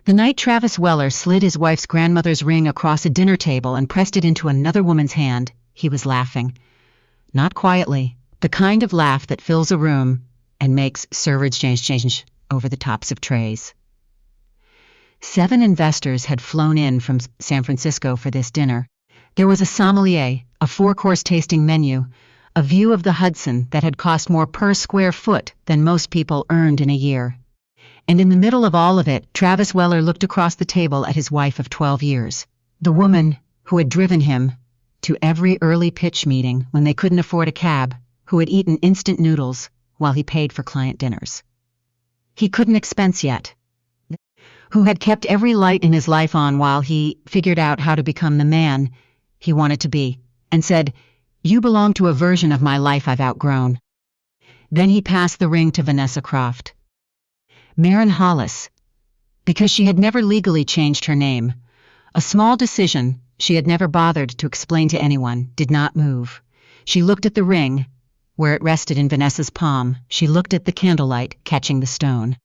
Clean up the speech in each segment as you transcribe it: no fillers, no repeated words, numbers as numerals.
The night Travis Weller slid his wife's grandmother's ring across a dinner table and pressed it into another woman's hand, he was laughing. Not quietly, the kind of laugh that fills a room and makes servers change over the tops of trays. 7 investors had flown in from San Francisco for this dinner. There was a sommelier, a 4-course tasting menu, a view of the Hudson that had cost more per square foot than most people earned in a year. And in the middle of all of it, Travis Weller looked across the table at his wife of 12 years, the woman who had driven him to every early pitch meeting when they couldn't afford a cab, who had eaten instant noodles while he paid for client dinners. He couldn't expense yet. Who had kept every light in his life on while he figured out how to become the man he wanted to be, and said, "You belong to a version of my life I've outgrown." Then he passed the ring to Vanessa Croft. Maren Hollis, because she had never legally changed her name. A small decision she had never bothered to explain to anyone did not move. She looked at the ring, where it rested in Vanessa's palm. She looked at the candlelight catching the stone.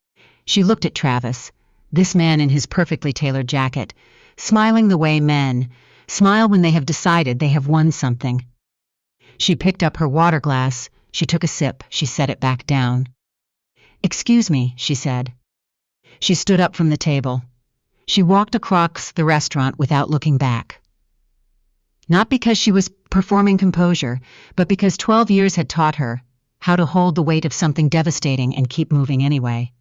She looked at Travis, this man in his perfectly tailored jacket, smiling the way men smile when they have decided they have won something. She picked up her water glass, she took a sip, she set it back down. "Excuse me," she said. She stood up from the table. She walked across the restaurant without looking back. Not because she was performing composure, but because 12 years had taught her how to hold the weight of something devastating and keep moving anyway.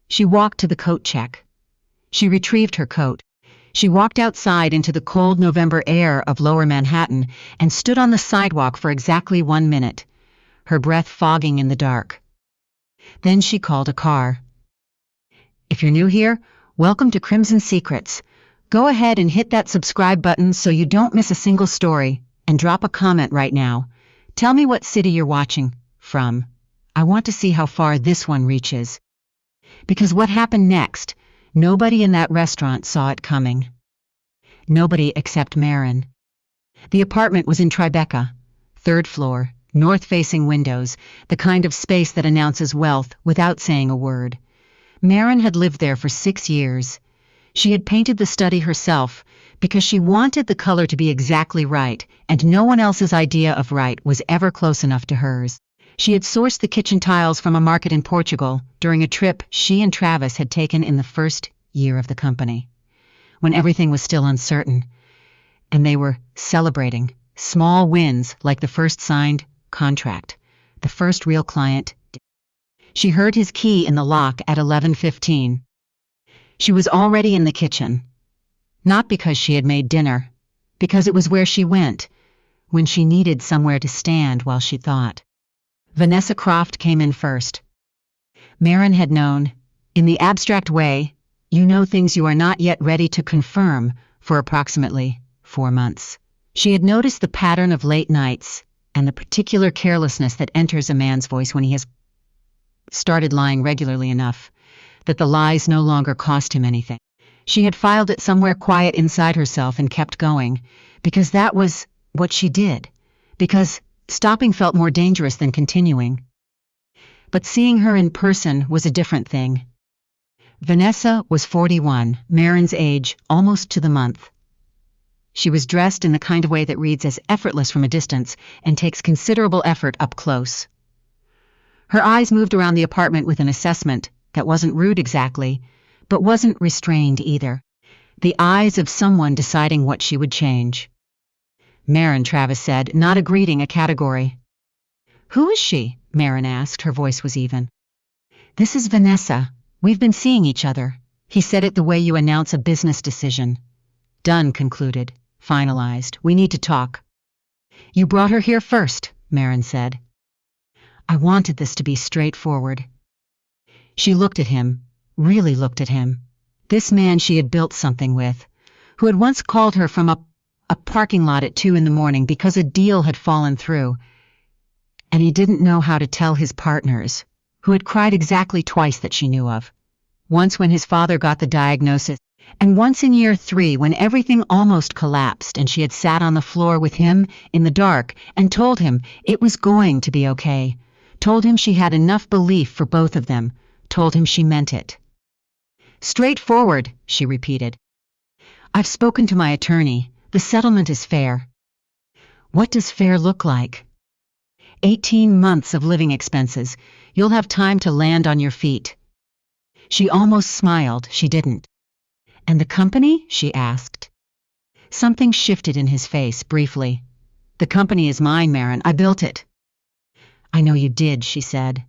She walked to the coat check. She retrieved her coat. She walked outside into the cold November air of Lower Manhattan and stood on the sidewalk for exactly 1 minute, her breath fogging in the dark. Then she called a car. If you're new here, welcome to Crimson Secrets. Go ahead and hit that subscribe button so you don't miss a single story, and drop a comment right now. Tell me what city you're watching from. I want to see how far this one reaches. Because what happened next, nobody in that restaurant saw it coming. Nobody except Maren. The apartment was in Tribeca, 3rd floor, north-facing windows, the kind of space that announces wealth without saying a word. Maren had lived there for 6 years. She had painted the study herself because she wanted the color to be exactly right, and no one else's idea of right was ever close enough to hers. She had sourced the kitchen tiles from a market in Portugal during a trip she and Travis had taken in the first year of the company, when everything was still uncertain, and they were celebrating small wins like the first signed contract, the first real client. She heard his key in the lock at 11:15. She was already in the kitchen, not because she had made dinner, because it was where she went when she needed somewhere to stand while she thought. Vanessa Croft came in first. Maren had known, in the abstract way, you know things you are not yet ready to confirm, for approximately 4 months. She had noticed the pattern of late nights and the particular carelessness that enters a man's voice when he has started lying regularly enough that the lies no longer cost him anything. She had filed it somewhere quiet inside herself and kept going, because that was what she did, because stopping felt more dangerous than continuing. But seeing her in person was a different thing. Vanessa was 41, Maren's age, almost to the month. She was dressed in the kind of way that reads as effortless from a distance and takes considerable effort up close. Her eyes moved around the apartment with an assessment that wasn't rude exactly, but wasn't restrained either. The eyes of someone deciding what she would change. Maren, Travis said, not a greeting, a category. Who is she? Maren asked, her voice was even. This is Vanessa. We've been seeing each other. He said it the way you announce a business decision. Done, concluded, finalized. We need to talk. You brought her here first, Maren said. I wanted this to be straightforward. She looked at him, really looked at him. This man she had built something with, who had once called her from a parking lot at 2 a.m. because a deal had fallen through, and he didn't know how to tell his partners, who had cried exactly twice that she knew of. Once when his father got the diagnosis, and once in year 3 when everything almost collapsed and she had sat on the floor with him in the dark and told him it was going to be okay, told him she had enough belief for both of them, told him she meant it. Straightforward, she repeated. I've spoken to my attorney. The settlement is fair. What does fair look like? 18 months of living expenses. You'll have time to land on your feet. She almost smiled. She didn't. And the company? She asked. Something shifted in his face briefly. The company is mine, Maren. I built it. I know you did, she said.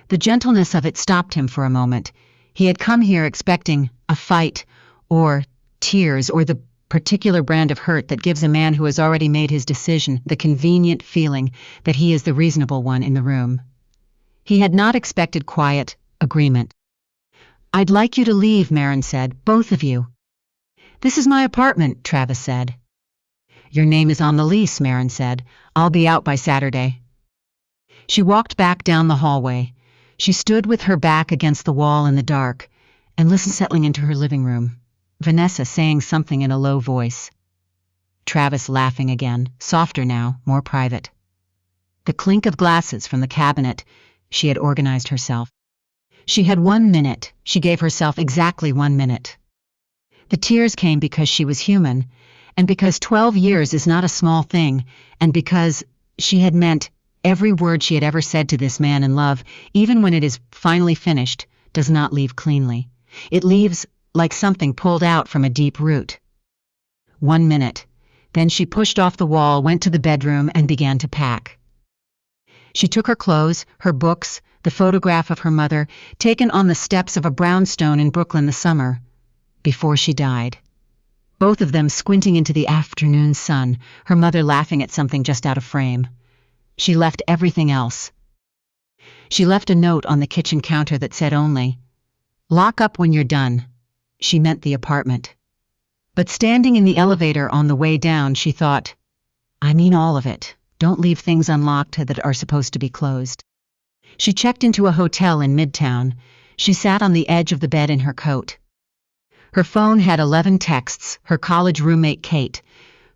The gentleness of it stopped him for a moment. He had come here expecting a fight, or tears, or the particular brand of hurt that gives a man who has already made his decision the convenient feeling that he is the reasonable one in the room. He had not expected quiet agreement. I'd like you to leave, Maren said, both of you. This is my apartment, Travis said. Your name is on the lease, Maren said. I'll be out by Saturday. She walked back down the hallway. She stood with her back against the wall in the dark and listened, settling into her living room. Vanessa saying something in a low voice. Travis laughing again, softer now, more private. The clink of glasses from the cabinet. She had organized herself. She had 1 minute. She gave herself exactly 1 minute. The tears came because she was human, and because 12 years is not a small thing, and because she had meant every word she had ever said to this man in love, even when it is finally finished, does not leave cleanly. It leaves like something pulled out from a deep root. 1 minute. Then she pushed off the wall, went to the bedroom, and began to pack. She took her clothes, her books, the photograph of her mother, taken on the steps of a brownstone in Brooklyn the summer before she died. Both of them squinting into the afternoon sun, her mother laughing at something just out of frame. She left everything else. She left a note on the kitchen counter that said only, "Lock up when you're done." She meant the apartment. But standing in the elevator on the way down, she thought, I mean all of it. Don't leave things unlocked that are supposed to be closed. She checked into a hotel in Midtown. She sat on the edge of the bed in her coat. Her phone had 11 texts. Her college roommate, Kate,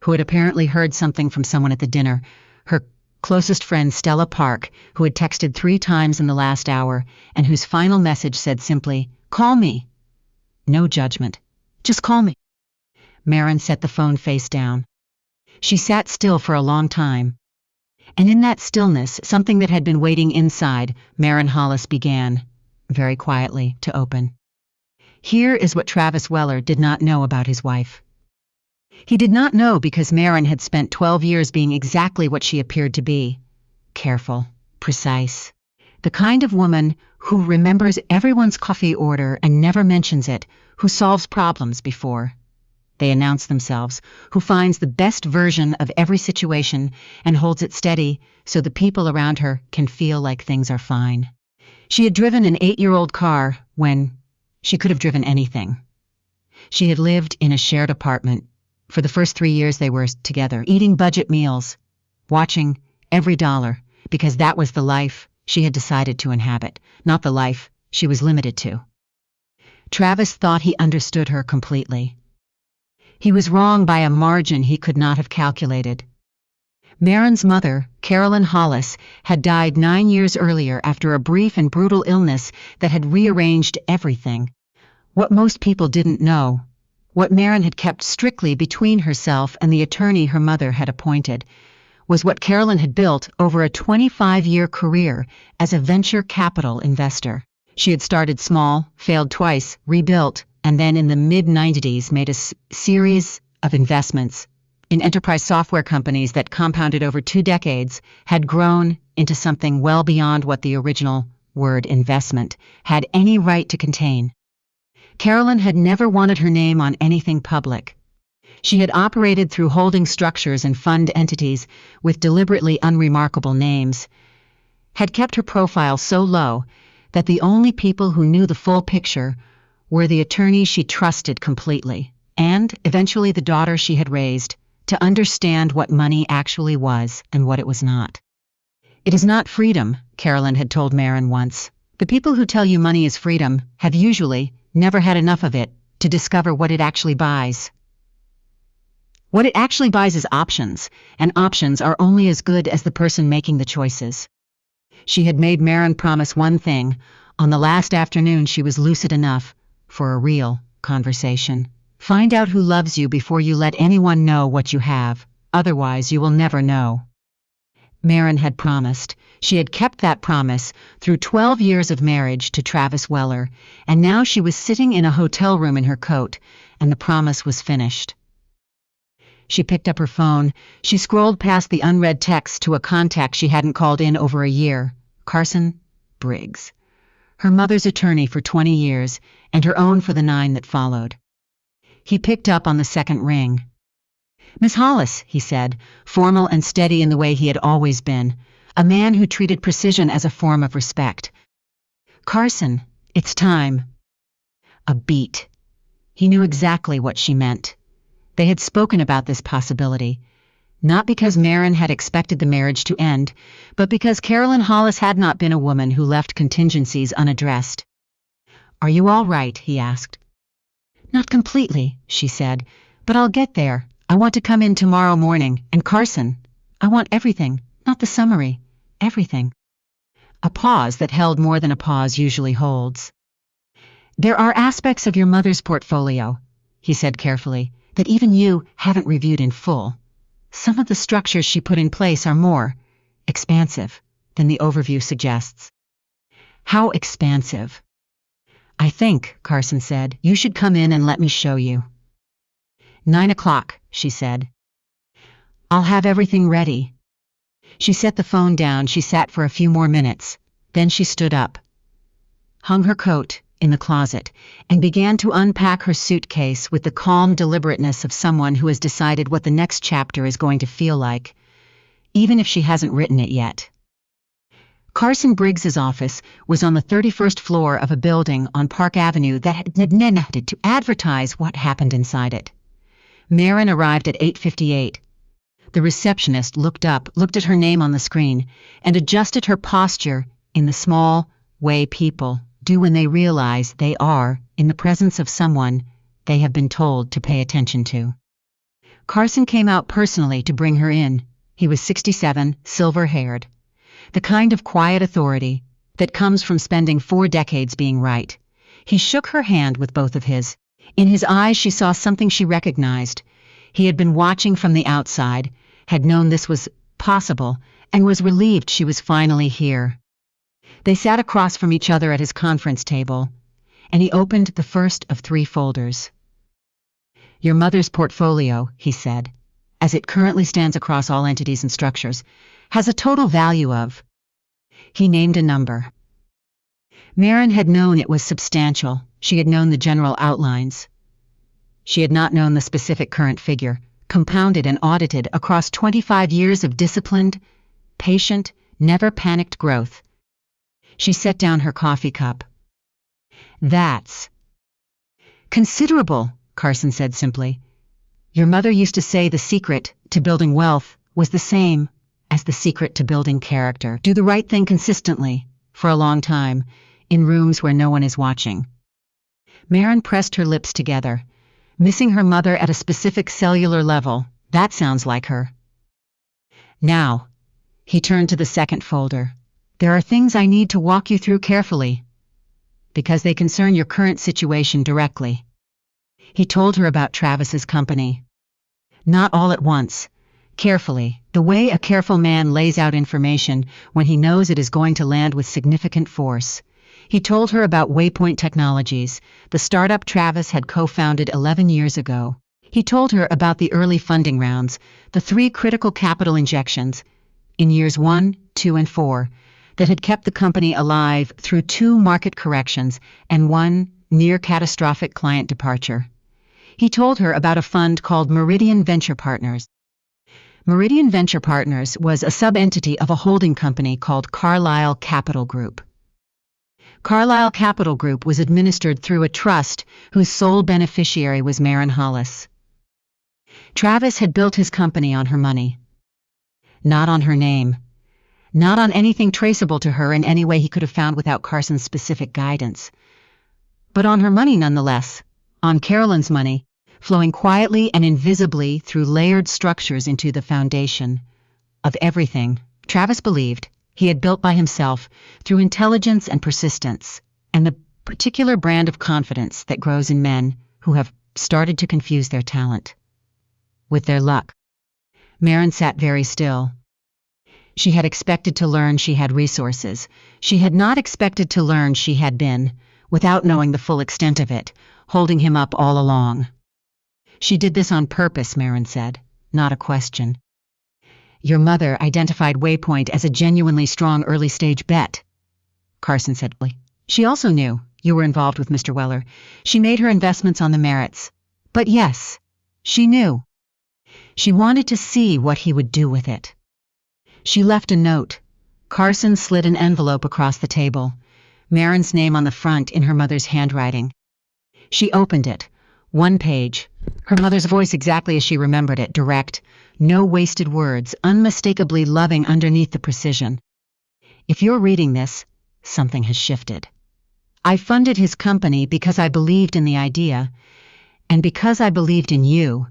who had apparently heard something from someone at the dinner. Her closest friend, Stella Park, who had texted 3 times in the last hour, and whose final message said simply, "Call me." No judgment. Just call me. Maren set the phone face down. She sat still for a long time. And in that stillness, something that had been waiting inside, Maren Hollis began, very quietly, to open. Here is what Travis Weller did not know about his wife. He did not know because Maren had spent 12 years being exactly what she appeared to be. Careful, precise. The kind of woman who remembers everyone's coffee order and never mentions it, who solves problems before they announce themselves, who finds the best version of every situation and holds it steady so the people around her can feel like things are fine. She had driven an 8-year-old car when she could have driven anything. She had lived in a shared apartment for the first 3 years they were together, eating budget meals, watching every dollar, because that was the life she had decided to inhabit, not the life she was limited to. Travis thought he understood her completely. He was wrong by a margin he could not have calculated. Maren's mother, Carolyn Hollis, had died 9 years earlier after a brief and brutal illness that had rearranged everything. What most people didn't know, what Maren had kept strictly between herself and the attorney her mother had appointed, was what Carolyn had built over a 25-year career as a venture capital investor. She had started small, failed twice, rebuilt, and then in the mid-90s made a series of investments in enterprise software companies that compounded over 2 decades, had grown into something well beyond what the original word investment had any right to contain. Carolyn had never wanted her name on anything public. She had operated through holding structures and fund entities with deliberately unremarkable names, had kept her profile so low that the only people who knew the full picture were the attorneys she trusted completely, and eventually the daughter she had raised, to understand what money actually was and what it was not. It is not freedom, Carolyn had told Maren once. The people who tell you money is freedom have usually never had enough of it to discover what it actually buys. What it actually buys is options, and options are only as good as the person making the choices. She had made Maren promise one thing. On the last afternoon she was lucid enough, for a real conversation. Find out who loves you before you let anyone know what you have, otherwise you will never know. Maren had promised. She had kept that promise through 12 years of marriage to Travis Weller, and now she was sitting in a hotel room in her coat, and the promise was finished. She picked up her phone. She scrolled past the unread text to a contact she hadn't called in over a year, Carson Briggs, her mother's attorney for 20 years and her own for the 9 that followed. He picked up on the second ring. "Miss Hollis," he said, formal and steady in the way he had always been, a man who treated precision as a form of respect. "Carson, it's time." A beat. He knew exactly what she meant. They had spoken about this possibility, not because Maren had expected the marriage to end, but because Carolyn Hollis had not been a woman who left contingencies unaddressed. "Are you all right?" he asked. "Not completely," she said, "but I'll get there. I want to come in tomorrow morning, and Carson, I want everything, not the summary, everything." A pause that held more than a pause usually holds. "There are aspects of your mother's portfolio," he said carefully, "that even you haven't reviewed in full. Some of the structures she put in place are more expansive than the overview suggests." "How expansive?" "I think," Carson said, "you should come in and let me show you." 9 o'clock, she said. "I'll have everything ready." She set the phone down. She sat for a few more minutes. Then she stood up, hung her coat in the closet, and began to unpack her suitcase with the calm deliberateness of someone who has decided what the next chapter is going to feel like, even if she hasn't written it yet. Carson Briggs's office was on the 31st floor of a building on Park Avenue that had needed to advertise what happened inside it. Maren arrived at 8:58. The receptionist looked up, looked at her name on the screen, and adjusted her posture in the small way people do when they realize they are in the presence of someone they have been told to pay attention to. Carson came out personally to bring her in. He was 67, silver-haired. The kind of quiet authority that comes from spending 4 decades being right. He shook her hand with both of his. In his eyes she saw something she recognized. He had been watching from the outside, had known this was possible, and was relieved she was finally here. They sat across from each other at his conference table, and he opened the first of 3 folders. "Your mother's portfolio," he said, "as it currently stands across all entities and structures, has a total value of..." He named a number. Maren had known it was substantial. She had known the general outlines. She had not known the specific current figure, compounded and audited across 25 years of disciplined, patient, never panicked growth. She set down her coffee cup. "That's considerable," Carson said simply. "Your mother used to say the secret to building wealth was the same as the secret to building character. Do the right thing consistently, for a long time, in rooms where no one is watching." Maren pressed her lips together. Missing her mother at a specific cellular level, that sounds like her. "Now," he turned to the second folder, "there are things I need to walk you through carefully, because they concern your current situation directly." He told her about Travis's company. Not all at once, carefully, the way a careful man lays out information when he knows it is going to land with significant force. He told her about Waypoint Technologies, the startup Travis had co-founded 11 years ago. He told her about the early funding rounds, the 3 critical capital injections, in years 1, 2, and 4, that had kept the company alive through 2 market corrections and 1 near-catastrophic client departure. He told her about a fund called Meridian Venture Partners. Meridian Venture Partners was a sub-entity of a holding company called Carlyle Capital Group. Carlyle Capital Group was administered through a trust whose sole beneficiary was Maren Hollis. Travis had built his company on her money. Not on her name. Not on anything traceable to her in any way he could have found without Carson's specific guidance. But on her money nonetheless. On Carolyn's money, flowing quietly and invisibly through layered structures into the foundation of everything Travis believed he had built by himself through intelligence and persistence, and the particular brand of confidence that grows in men who have started to confuse their talent with their luck. Maren sat very still. She had expected to learn she had resources. She had not expected to learn she had been, without knowing the full extent of it, holding him up all along. She did this on purpose, Maren said, not a question. Your mother identified Waypoint as a genuinely strong early-stage bet, Carson said. She also knew you were involved with Mr. Weller. She made her investments on the merits. But yes, she knew. She wanted to see what he would do with it. She left a note. Carson slid an envelope across the table, Maren's name on the front in her mother's handwriting. She opened it. One page. Her mother's voice exactly as she remembered it, direct, no wasted words, unmistakably loving underneath the precision. If you're reading this, something has shifted. I funded his company because I believed in the idea, and because I believed in you,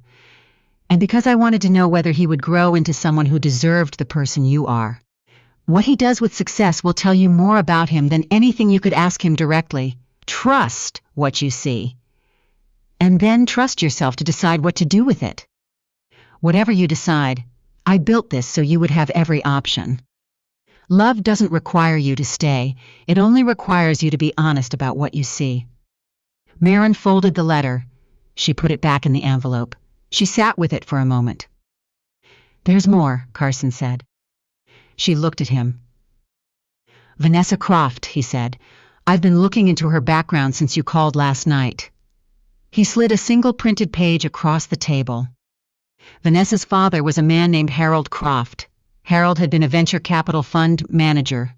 and because I wanted to know whether he would grow into someone who deserved the person you are. What he does with success will tell you more about him than anything you could ask him directly. Trust what you see. And then trust yourself to decide what to do with it. Whatever you decide, I built this so you would have every option. Love doesn't require you to stay. It only requires you to be honest about what you see. Maren folded the letter. She put it back in the envelope. She sat with it for a moment. There's more, Carson said. She looked at him. Vanessa Croft, he said. I've been looking into her background since you called last night. He slid a single printed page across the table. Vanessa's father was a man named Harold Croft. Harold had been a venture capital fund manager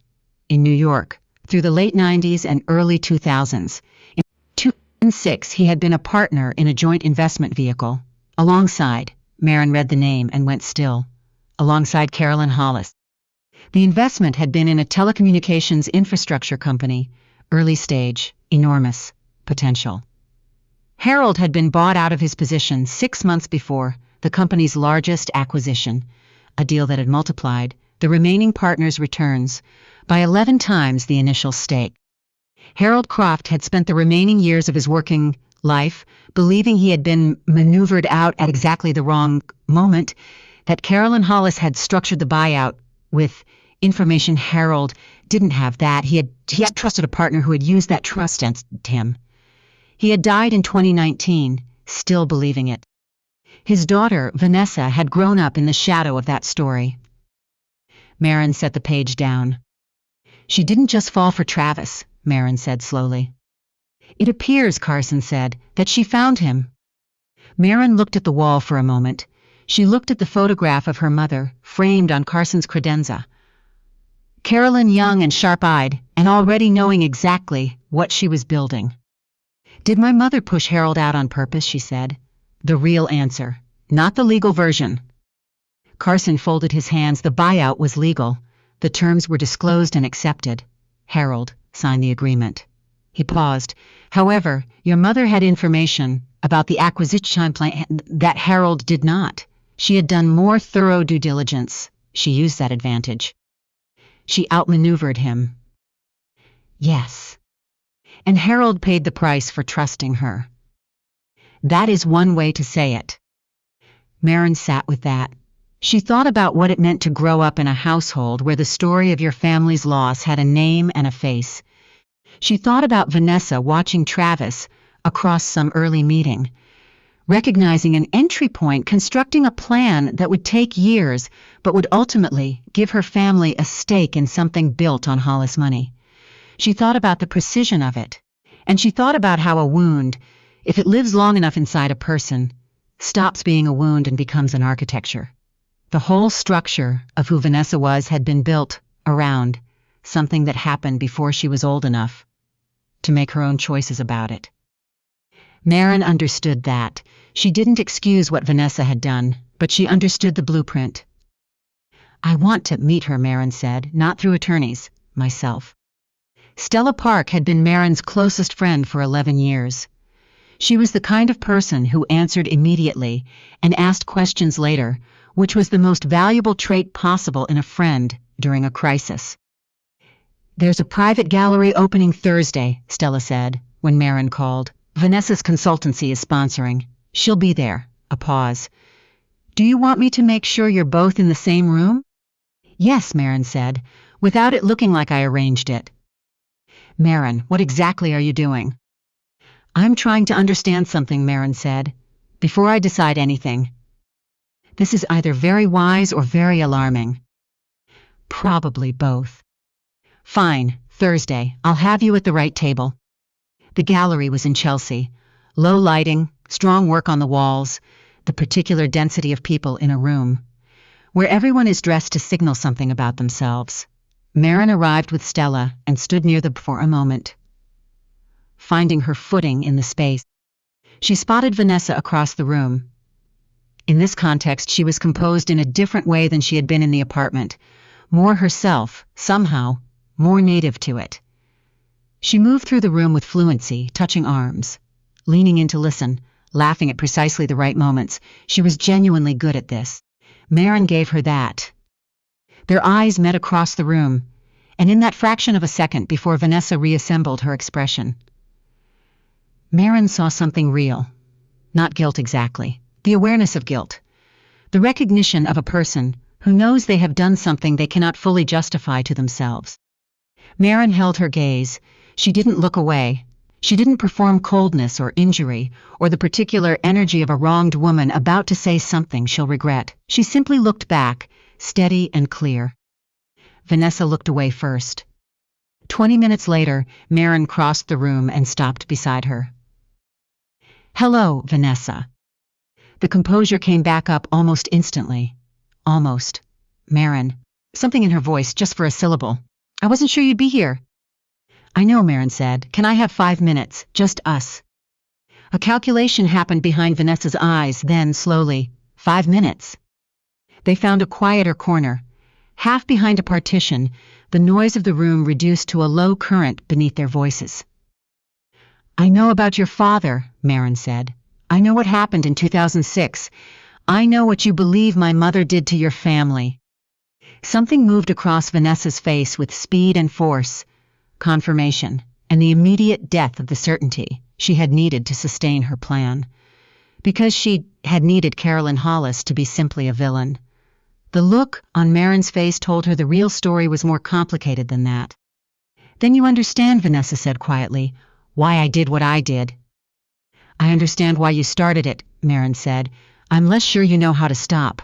in New York through the late 90s and early 2000s. In 2006, he had been a partner in a joint investment vehicle. Alongside, Maren read the name and went still, alongside Carolyn Hollis. The investment had been in a telecommunications infrastructure company, early stage, enormous potential. Harold had been bought out of his position 6 months before, the company's largest acquisition, a deal that had multiplied the remaining partners' returns by 11 times the initial stake. Harold Croft had spent the remaining years of his working life believing he had been maneuvered out at exactly the wrong moment, that Carolyn Hollis had structured the buyout with information Harold didn't have, that he had trusted a partner who had used that trust against him. He had died in 2019, still believing it. His daughter, Vanessa, had grown up in the shadow of that story. Maren set the page down. She didn't just fall for Travis, Maren said slowly. It appears, Carson said, that she found him. Maren looked at the wall for a moment. She looked at the photograph of her mother, framed on Carson's credenza. Carolyn, young and sharp-eyed, and already knowing exactly what she was building. Did my mother push Harold out on purpose, she said. The real answer, not the legal version. Carson folded his hands. The buyout was legal. The terms were disclosed and accepted. Harold signed the agreement. He paused. However, your mother had information about the acquisition plan that Harold did not. She had done more thorough due diligence. She used that advantage. She outmaneuvered him. Yes. And Harold paid the price for trusting her. That is one way to say it. Maren sat with that. She thought about what it meant to grow up in a household where the story of your family's loss had a name and a face. She thought about Vanessa watching Travis across some early meeting, recognizing an entry point, constructing a plan that would take years but would ultimately give her family a stake in something built on Hollis money. She thought about the precision of it, and she thought about how a wound, if it lives long enough inside a person, stops being a wound and becomes an architecture. The whole structure of who Vanessa was had been built around something that happened before she was old enough to make her own choices about it. Maren understood that. She didn't excuse what Vanessa had done, but she understood the blueprint. I want to meet her, Maren said, not through attorneys, myself. Stella Park had been Maren's closest friend for 11 years. She was the kind of person who answered immediately and asked questions later, which was the most valuable trait possible in a friend during a crisis. There's a private gallery opening Thursday, Stella said, when Maren called. Vanessa's consultancy is sponsoring. She'll be there. A pause. Do you want me to make sure you're both in the same room? Yes, Maren said, without it looking like I arranged it. Maren, what exactly are you doing? I'm trying to understand something, Maren said, before I decide anything. This is either very wise or very alarming. Probably both. Fine, Thursday, I'll have you at the right table. The gallery was in Chelsea. Low lighting, strong work on the walls, the particular density of people in a room, where everyone is dressed to signal something about themselves. Maren arrived with Stella and stood near them for a moment, finding her footing in the space. She spotted Vanessa across the room. In this context, she was composed in a different way than she had been in the apartment, more herself, somehow, more native to it. She moved through the room with fluency, touching arms, leaning in to listen, laughing at precisely the right moments. She was genuinely good at this. Maren gave her that. Their eyes met across the room, and in that fraction of a second before Vanessa reassembled her expression, Maren saw something real. Not guilt exactly. The awareness of guilt. The recognition of a person who knows they have done something they cannot fully justify to themselves. Maren held her gaze. She didn't look away. She didn't perform coldness or injury, or the particular energy of a wronged woman about to say something she'll regret. She simply looked back, steady and clear. Vanessa looked away first. 20 minutes later, Maren crossed the room and stopped beside her. Hello, Vanessa. The composure came back up almost instantly. Almost. Maren. Something in her voice, just for a syllable. I wasn't sure you'd be here. I know, Maren said. Can I have 5 minutes? Just us. A calculation happened behind Vanessa's eyes, then, slowly, 5 minutes. They found a quieter corner. Half behind a partition, the noise of the room reduced to a low current beneath their voices. I know about your father, Maren said. I know what happened in 2006. I know what you believe my mother did to your family. Something moved across Vanessa's face with speed and force. Confirmation, and the immediate death of the certainty she had needed to sustain her plan. Because she had needed Carolyn Hollis to be simply a villain. The look on Maren's face told her the real story was more complicated than that. Then you understand, Vanessa said quietly, why I did what I did. I understand why you started it, Maren said. I'm less sure you know how to stop.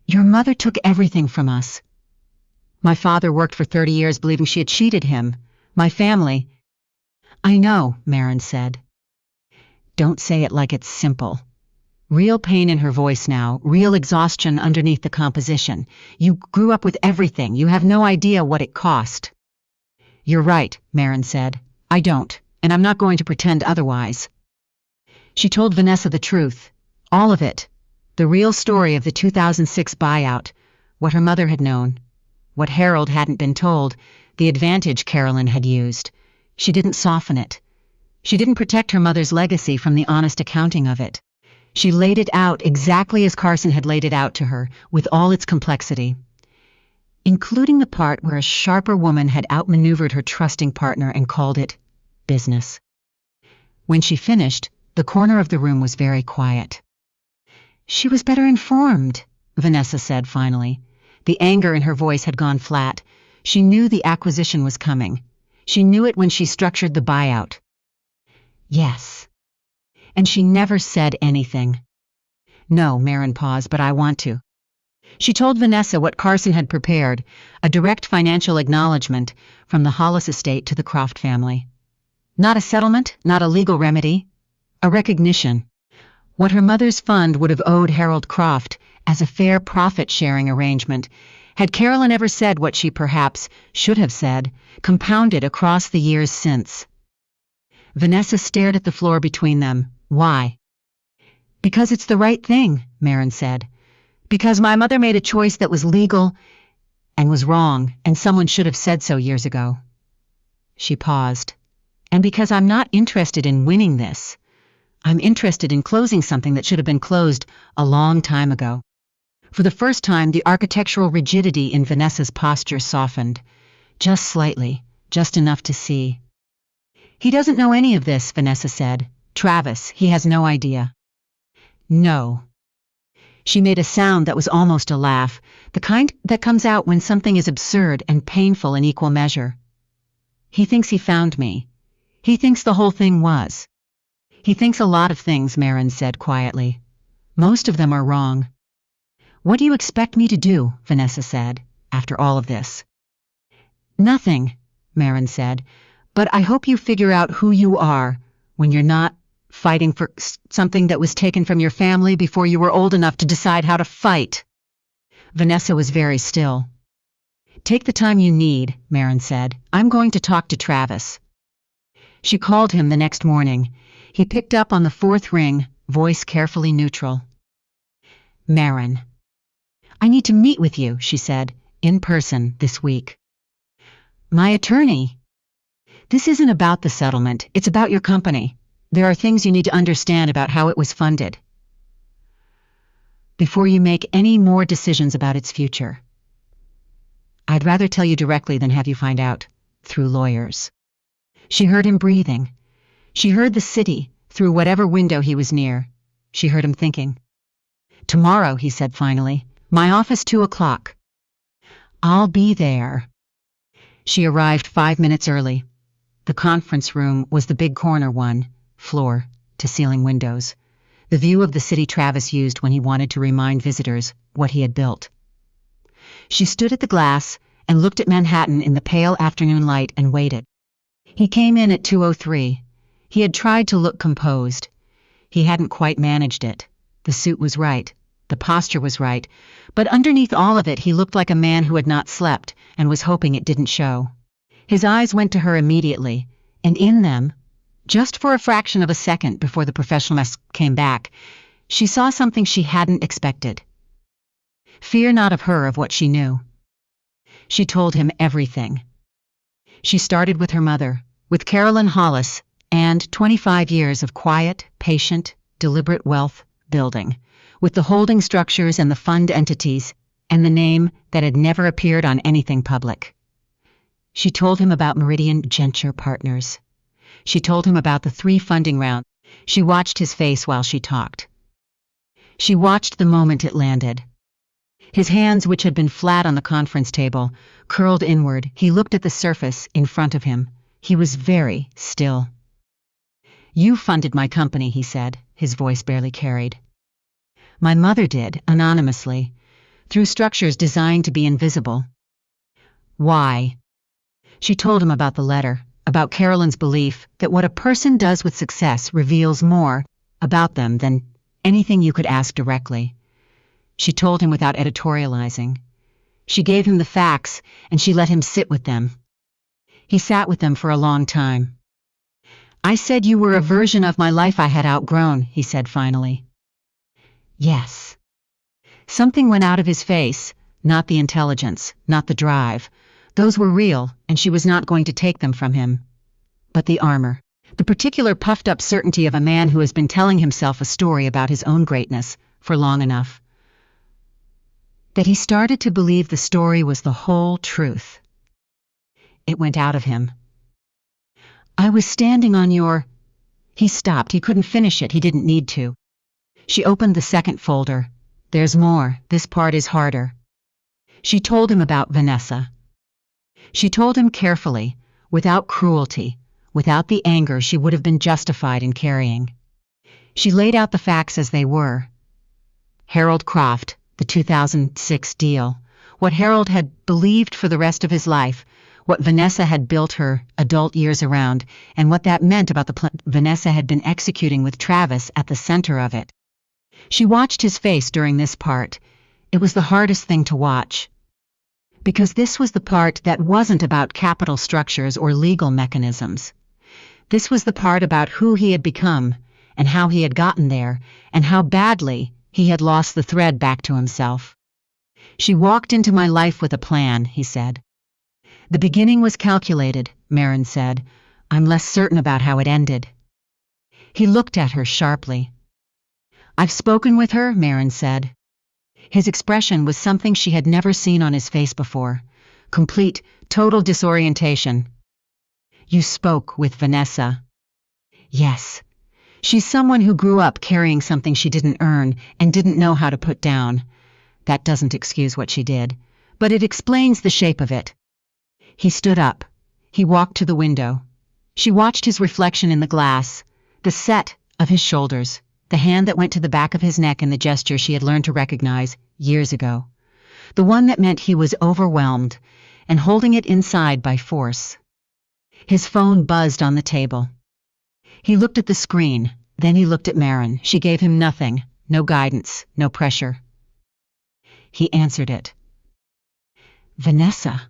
Your mother took everything from us. My father worked for 30 years believing she had cheated him. My family. I know, Maren said. Don't say it like it's simple. Real pain in her voice now, real exhaustion underneath the composition. You grew up with everything. You have no idea what it cost. You're right, Maren said. I don't, and I'm not going to pretend otherwise. She told Vanessa the truth. All of it. The real story of the 2006 buyout. What her mother had known. What Harold hadn't been told. The advantage Carolyn had used. She didn't soften it. She didn't protect her mother's legacy from the honest accounting of it. She laid it out exactly as Carson had laid it out to her, with all its complexity, including the part where a sharper woman had outmaneuvered her trusting partner and called it business. When she finished, the corner of the room was very quiet. She was better informed, Vanessa said finally. The anger in her voice had gone flat. She knew the acquisition was coming. She knew it when she structured the buyout. Yes. And she never said anything. No, Maren paused, but I want to. She told Vanessa what Carson had prepared, a direct financial acknowledgement from the Hollis estate to the Croft family. Not a settlement, not a legal remedy, a recognition. What her mother's fund would have owed Harold Croft as a fair profit-sharing arrangement, had Carolyn ever said what she perhaps should have said, compounded across the years since. Vanessa stared at the floor between them. Why? Because it's the right thing, Maren said. Because my mother made a choice that was legal and was wrong, and someone should have said so years ago. She paused. And because I'm not interested in winning this. I'm interested in closing something that should have been closed a long time ago. For the first time, the architectural rigidity in Vanessa's posture softened. Just slightly, just enough to see. He doesn't know any of this, Vanessa said. Travis, he has no idea. No. She made a sound that was almost a laugh, the kind that comes out when something is absurd and painful in equal measure. He thinks he found me. He thinks the whole thing was. He thinks a lot of things, Maren said quietly. Most of them are wrong. What do you expect me to do? Vanessa said, after all of this. Nothing, Maren said, but I hope you figure out who you are when you're not fighting for something that was taken from your family before you were old enough to decide how to fight. Vanessa was very still. Take the time you need, Maren said. I'm going to talk to Travis. She called him the next morning. He picked up on the fourth ring, voice carefully neutral. Maren. I need to meet with you, she said, in person this week. My attorney. This isn't about the settlement, it's about your company. There are things you need to understand about how it was funded before you make any more decisions about its future. I'd rather tell you directly than have you find out through lawyers. She heard him breathing. She heard the city through whatever window he was near. She heard him thinking. Tomorrow, he said finally. My office 2 o'clock. I'll be there. She arrived 5 minutes early. The conference room was the big corner one, floor to ceiling windows, the view of the city Travis used when he wanted to remind visitors what he had built. She stood at the glass and looked at Manhattan in the pale afternoon light and waited. He came in at 2:03. He had tried to look composed. He hadn't quite managed it. The suit was right. The posture was right. But underneath all of it, he looked like a man who had not slept and was hoping it didn't show. His eyes went to her immediately, and in them, just for a fraction of a second before the professionalness came back, she saw something she hadn't expected. Fear not of her of what she knew. She told him everything. She started with her mother, with Carolyn Hollis, and 25 years of quiet, patient, deliberate wealth building, with the holding structures and the fund entities, and the name that had never appeared on anything public. She told him about Meridian Venture Partners. She told him about the 3 funding rounds. She watched his face while she talked. She watched the moment it landed. His hands, which had been flat on the conference table, curled inward. He looked at the surface in front of him. He was very still. You funded my company, he said, his voice barely carried. My mother did, anonymously, through structures designed to be invisible. Why? She told him about the letter, about Carolyn's belief that what a person does with success reveals more about them than anything you could ask directly. She told him without editorializing. She gave him the facts, and she let him sit with them. He sat with them for a long time. I said you were a version of my life I had outgrown, he said finally. Yes. Something went out of his face, not the intelligence, not the drive. Those were real, and she was not going to take them from him. But the armor, the particular puffed-up certainty of a man who has been telling himself a story about his own greatness for long enough, that he started to believe the story was the whole truth. It went out of him. I was standing on your... He stopped. He couldn't finish it. He didn't need to. She opened the second folder. There's more. This part is harder. She told him about Vanessa. She told him carefully, without cruelty, without the anger she would have been justified in carrying. She laid out the facts as they were. Harold Croft, the 2006 deal, what Harold had believed for the rest of his life, what Vanessa had built her adult years around, and what that meant about the plan Vanessa had been executing with Travis at the center of it. She watched his face during this part. It was the hardest thing to watch. Because this was the part that wasn't about capital structures or legal mechanisms. This was the part about who he had become, and how he had gotten there, and how badly he had lost the thread back to himself. She walked into my life with a plan, he said. The beginning was calculated, Maren said. I'm less certain about how it ended. He looked at her sharply. I've spoken with her, Maren said. His expression was something she had never seen on his face before. Complete, Total disorientation. You spoke with Vanessa. Yes. She's someone who grew up carrying something she didn't earn and didn't know how to put down. That doesn't excuse what she did, but it explains the shape of it. He stood up. He walked to the window. She watched his reflection in the glass, the set of his shoulders, the hand that went to the back of his neck in the gesture she had learned to recognize years ago. The one that meant he was overwhelmed and holding it inside by force. His phone buzzed on the table. He looked at the screen, then he looked at Maren. She gave him nothing, no guidance, no pressure. He answered it. Vanessa.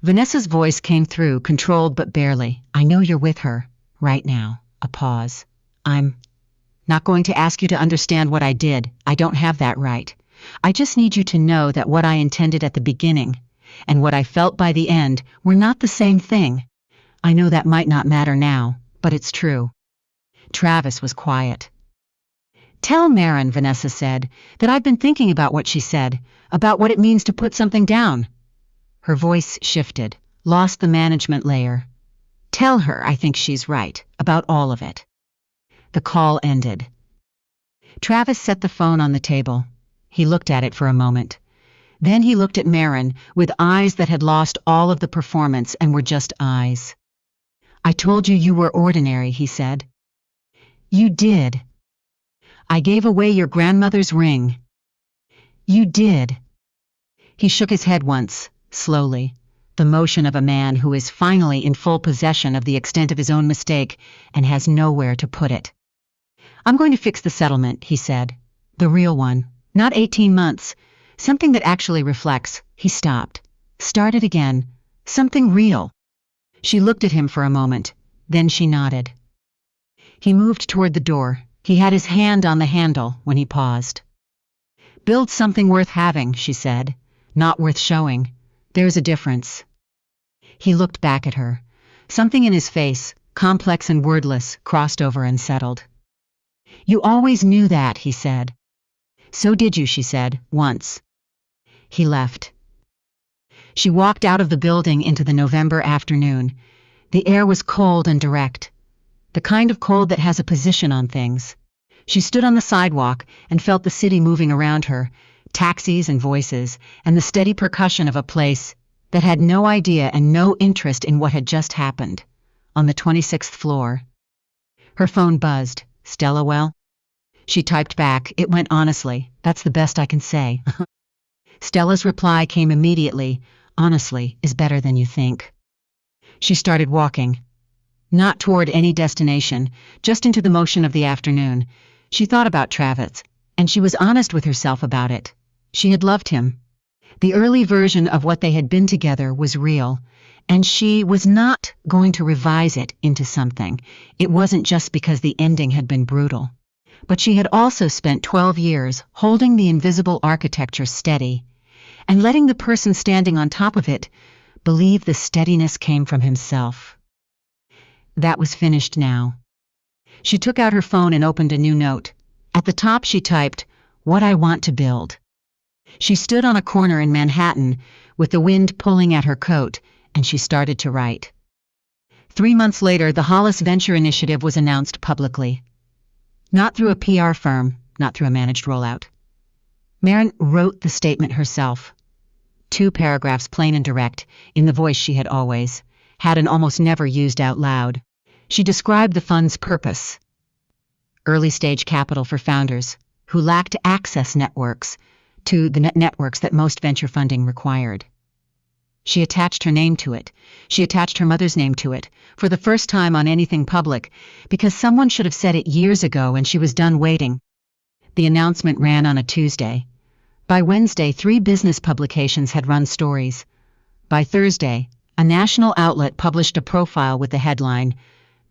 Vanessa's voice came through, controlled but barely. I know you're with her, right now. A pause. I'm not going to ask you to understand what I did. I don't have that right. I just need you to know that what I intended at the beginning and what I felt by the end were not the same thing. I know that might not matter now, but it's true. Travis was quiet. Tell Maren, Vanessa said, that I've been thinking about what she said, about what it means to put something down. Her voice shifted, lost the management layer. Tell her I think she's right, about all of it. The call ended. Travis set the phone on the table. He looked at it for a moment. Then he looked at Maren with eyes that had lost all of the performance and were just eyes. I told you you were ordinary, he said. You did. I gave away your grandmother's ring. You did. He shook his head once, slowly, the motion of a man who is finally in full possession of the extent of his own mistake and has nowhere to put it. I'm going to fix the settlement, he said. The real one. Not 18 months. Something that actually reflects. He stopped. Started again. Something real. She looked at him for a moment. Then she nodded. He moved toward the door. He had his hand on the handle when he paused. Build something worth having, she said. Not worth showing. There's a difference. He looked back at her. Something in his face, complex and wordless, crossed over and settled. You always knew that, he said. So did you, she said, once. He left. She walked out of the building into the November afternoon. The air was cold and direct. The kind of cold that has a position on things. She stood on the sidewalk and felt the city moving around her, taxis and voices, and the steady percussion of a place that had no idea and no interest in what had just happened. On the 26th floor. Her phone buzzed. Stella well? She typed back. It went honestly. That's the best I can say. Stella's reply came immediately. Honestly is better than you think. She started walking. Not toward any destination, just into the motion of the afternoon. She thought about Travis, and she was honest with herself about it. She had loved him. The early version of what they had been together was real, and she was not going to revise it into something. It wasn't just because the ending had been brutal. But she had also spent 12 years holding the invisible architecture steady, and letting the person standing on top of it believe the steadiness came from himself. That was finished now. She took out her phone and opened a new note. At the top she typed, "What I want to build." She stood on a corner in Manhattan with the wind pulling at her coat, and she started to write. 3 months later, the Hollis Venture Initiative was announced publicly. Not through a PR firm, not through a managed rollout. Maren wrote the statement herself. 2 paragraphs, plain and direct, in the voice she had always had and almost never used out loud. She described the fund's purpose. Early-stage capital for founders who lacked access networks to the networks that most venture funding required. She attached her name to it. She attached her mother's name to it, for the first time on anything public, because someone should have said it years ago and she was done waiting. The announcement ran on a Tuesday. By Wednesday, 3 business publications had run stories. By Thursday, a national outlet published a profile with the headline,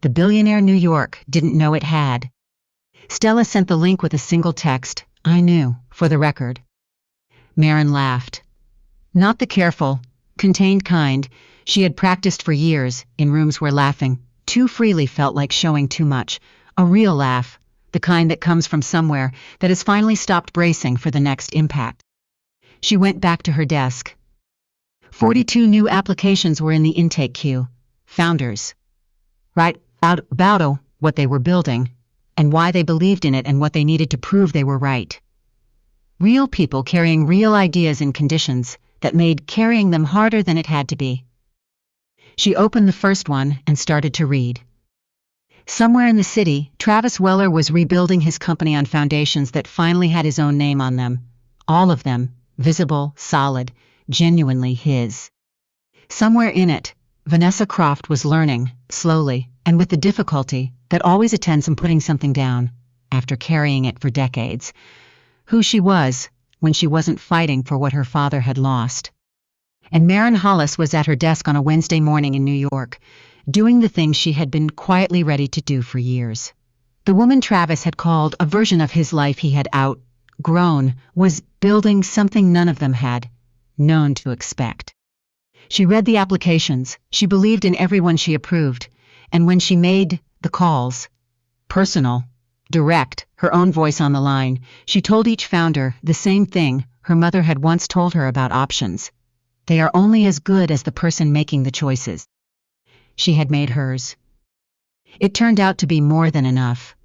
"The Billionaire New York Didn't Know It Had." Stella sent the link with a single text, "I knew, for the record." Maren laughed. Not the careful, contained kind she had practiced for years in rooms where laughing too freely felt like showing too much. A real laugh, the kind that comes from somewhere that has finally stopped bracing for the next impact. She went back to her desk. 42 new applications were in the intake queue. Founders. Right out about what they were building, and why they believed in it and what they needed to prove they were right. Real people carrying real ideas in conditions that made carrying them harder than it had to be. She opened the first one and started to read. Somewhere in the city, Travis Weller was rebuilding his company on foundations that finally had his own name on them. All of them, visible, solid, genuinely his. Somewhere in it, Vanessa Croft was learning, slowly, and with the difficulty that always attends in putting something down, after carrying it for decades, who she was when she wasn't fighting for what her father had lost. And Maren Hollis was at her desk on a Wednesday morning in New York, doing the things she had been quietly ready to do for years. The woman Travis had called a version of his life he had outgrown was building something none of them had known to expect. She read the applications, she believed in everyone she approved, and when she made the calls, personal, direct, her own voice on the line, she told each founder the same thing her mother had once told her about options. They are only as good as the person making the choices. She had made hers. It turned out to be more than enough.